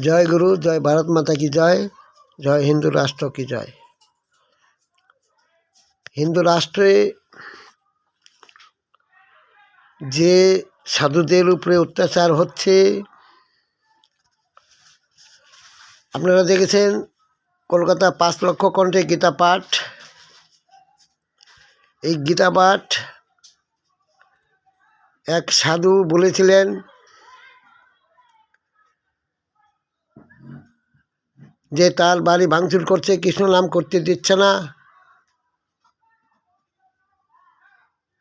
জয় গুরু, জয় ভারত মাতা কি জয়, জয় হিন্দু রাষ্ট্র কি জয়। হিন্দু রাষ্ট্রে যে সাধুদের উপরে অত্যাচার হচ্ছে, আপনারা দেখেছেন কলকাতা 5 লক্ষ কণ্ঠে গীতা পাঠ। এই গীতা পাঠ এক সাধু বলেছিলেন যে তার বাড়ি ভাঙচুর করছে, কৃষ্ণ নাম করতে দিচ্ছে না,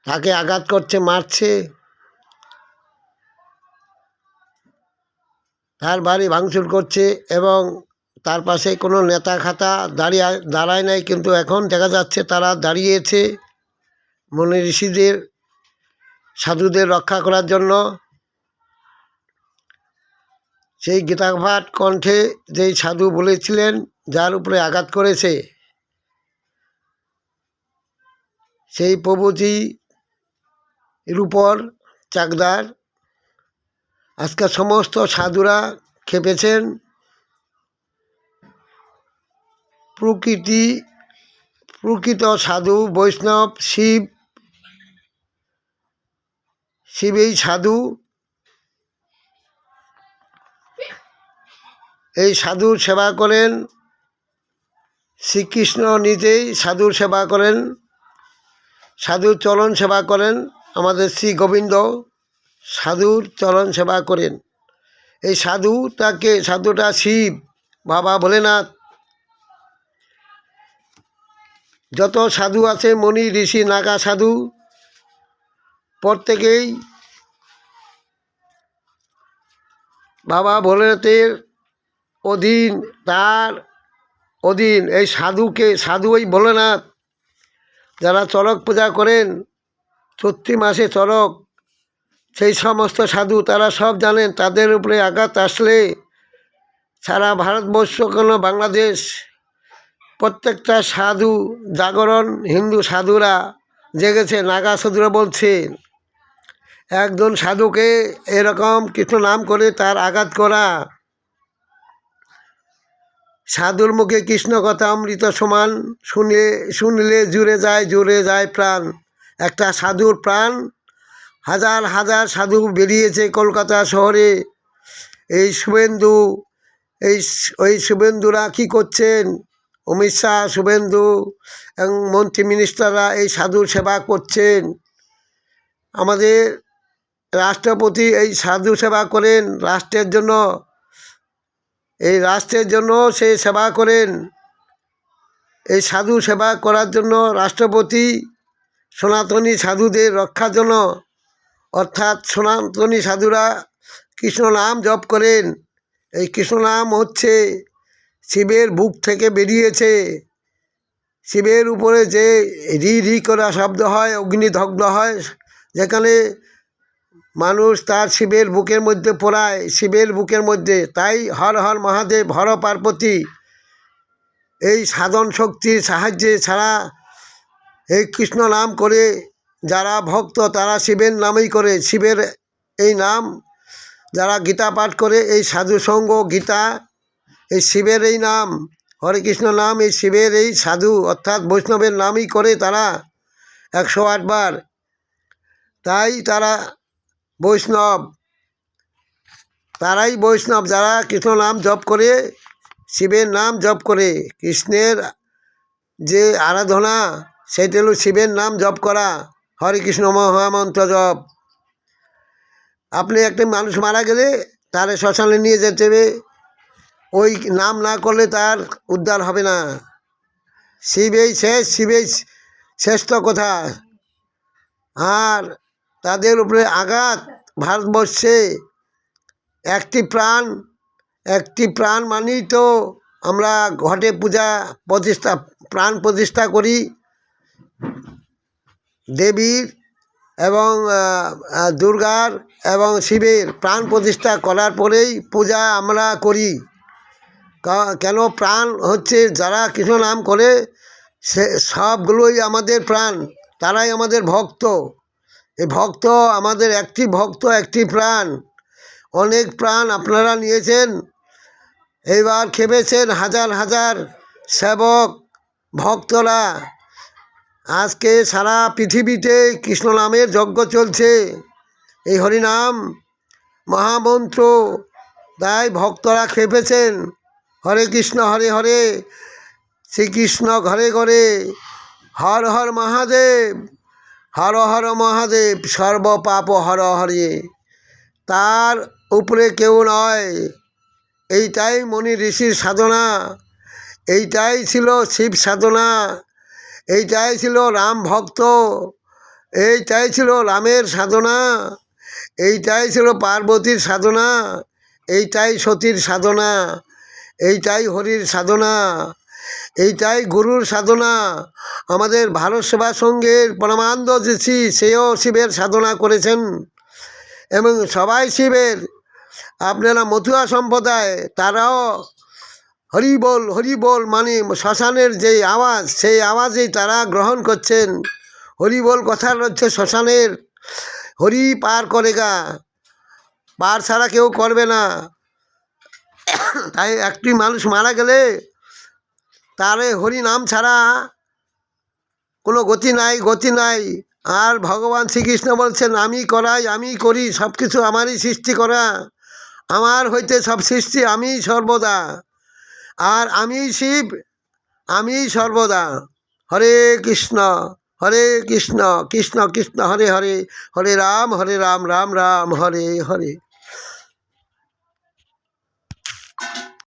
তাকে আঘাত করছে, মারছে, তার বাড়ি ভাঙচুর করছে এবং তার পাশে কোনো নেতা খাতা দাঁড়ায় নাই, কিন্তু এখন দেখা যাচ্ছে তারা দাঁড়িয়েছে মুনি ঋষিদের, সাধুদের রক্ষা করার জন্য। সেই গীতাপাঠ কণ্ঠে যেই সাধু বলেছিলেন, যার উপরে আঘাত করেছে সেই প্রভুজি উপর চাকদার, আজকে সমস্ত সাধুরা খেপেছেন। প্রকৃত সাধু বৈষ্ণব শিবেই সাধু। এই সাধুর সেবা করেন শ্রীকৃষ্ণ, নিজেই সাধুর সেবা করেন, সাধুর চরণ সেবা করেন। আমাদের শ্রী গোবিন্দ সাধুর চরণ সেবা করেন। এই সাধুটা শিব, বাবা ভোলেনাথ। যত সাধু আছে, মুনি ঋষি নাগা সাধু, প্রত্যেকেই বাবা ভোলেনাথের অধীন, তার অধীন। এই সাধু ওই ভোলেনাথ। যারা চড়ক পূজা করেন, চৈত্র মাসে চড়ক, সেই সমস্ত সাধু তারা সব জানেন তাদের উপরে আঘাত আসলে সারা ভারতবর্ষ, কেন বাংলাদেশ, প্রত্যেকটা সাধু জাগরণ, হিন্দু সাধুরা জেগেছে। নাগা সাধুরা বলছে একজন সাধুকে এরকম কিছু নাম করে তার আঘাত করা, সাধুর মুখে কৃষ্ণ কথা অমৃত সমান, শুনলে জুড়ে যায় প্রাণ। একটা সাধুর প্রাণ, হাজার হাজার সাধু বেরিয়েছে কলকাতা শহরে। এই শুভেন্দুরা কী করছেন? অমিত শাহ, শুভেন্দু এবং মন্ত্রী মিনিস্টাররা এই সাধুর সেবা করছেন। আমাদের রাষ্ট্রপতি এই সাধু সেবা করেন রাষ্ট্রের জন্য, এই রাষ্ট্রের জন্য সে সেবা করেন। এই সাধু সেবা করার জন্য রাষ্ট্রপতি সনাতনী সাধুদের রক্ষার জন্য, অর্থাৎ সনাতনী সাধুরা কৃষ্ণ নাম জপ করেন। এই কৃষ্ণ নাম হচ্ছে শিবের বুক থেকে বেরিয়েছে। শিবের উপরে যে রি করা শব্দ হয়, অগ্নিদগ্ধ হয়, যেখানে মানুষ তার শিবের বুকের মধ্যে পড়ায়, শিবের বুকের মধ্যে। তাই হর হর মহাদেব, হর পার্বতী। এই সাধন শক্তির সাহায্যে ছাড়া এই কৃষ্ণ নাম করে যারা ভক্ত, তারা শিবের নামই করে। শিবের এই নাম যারা গীতা পাঠ করে, এই সাধু সঙ্গ গীতা, এই শিবের এই নাম, হরে কৃষ্ণ নাম, এই শিবের এই সাধু অর্থাৎ বৈষ্ণবের নামই করে তারা 108 বার। তাই তারা বৈষ্ণব, তারাই বৈষ্ণব যারা কৃষ্ণ নাম জপ করে, শিবের নাম জপ করে। কৃষ্ণের যে আরাধনা, সেটা হলো শিবের নাম জপ করা, হরে কৃষ্ণ মহামন্ত্র জপ। আপনি একটা মানুষ মারা গেলে তার শ্মশানে নিয়ে যেতে হবে, ওই নাম না করলে তার উদ্ধার হবে না। শিবেই শ্রেষ্ঠ কথা। আর তাদের উপরে আঘাত, ভারতবর্ষে একটি প্রাণ মানেই তো আমরা ঘটে প্রাণ প্রতিষ্ঠা করি দেবীর এবং দুর্গার এবং শিবের। প্রাণ প্রতিষ্ঠা করার পরেই পূজা আমরা করি। কেন? প্রাণ হচ্ছে যারা কৃষ্ণ নাম করে, সে সবগুলোই আমাদের প্রাণ, তারাই আমাদের ভক্ত। এই ভক্ত আমাদের একটি ভক্ত, একটি প্রাণ। অনেক প্রাণ আপনারা নিয়েছেন, এইবার খেপেছেন হাজার হাজার সেবক ভক্তরা। আজকে সারা পৃথিবীতে কৃষ্ণ নামের যজ্ঞ চলছে, এই হরিনাম মহামন্ত্র। তাই ভক্তরা খেপেছেন। হরে কৃষ্ণ হরে হরে, শ্রীকৃষ্ণ ঘরে ঘরে, হর হর মহাদেব, হর হর মহাদেব, সর্বপাপ হর হরে। তার উপরে কেউ নয়। এইটাই মনি ঋষির সাধনা, এইটাই ছিল শিব সাধনা, এইটাই ছিল রাম ভক্ত, এইটাই ছিল রামের সাধনা, এইটাই ছিল পার্বতীর সাধনা, এইটাই সতীর সাধনা, এইটাই হরির সাধনা, এইটাই গুরুর সাধনা। আমাদের ভারত সেবা সংঘের পরমানন্দ ঋষি সেও শিবের সাধনা করেছেন এবং সবাই শিবের। আপনারা মথুরা সম্প্রদায় তারাও হরি বল মানে শ্মশানের যেই আওয়াজ, সেই আওয়াজেই তারা গ্রহণ করছেন। হরি বল কথা হচ্ছে শ্মশানের, হরি পার করেগা, পার ছাড়া কেউ করবে না। তাই একটি মানুষ মারা গেলে তারে হরি নাম ছাড়া কোনো গতি নাই। আর ভগবান শ্রীকৃষ্ণ বলছেন, আমি করাই, আমি করি, সব কিছু আমারই সৃষ্টি করা, আমার হইতে সব সৃষ্টি, আমিই সর্বদা, আর আমিই শিব, আমিই সর্বদা। হরে কৃষ্ণ কৃষ্ণ কৃষ্ণ হরে হরে, হরে রাম রাম রাম হরে হরে।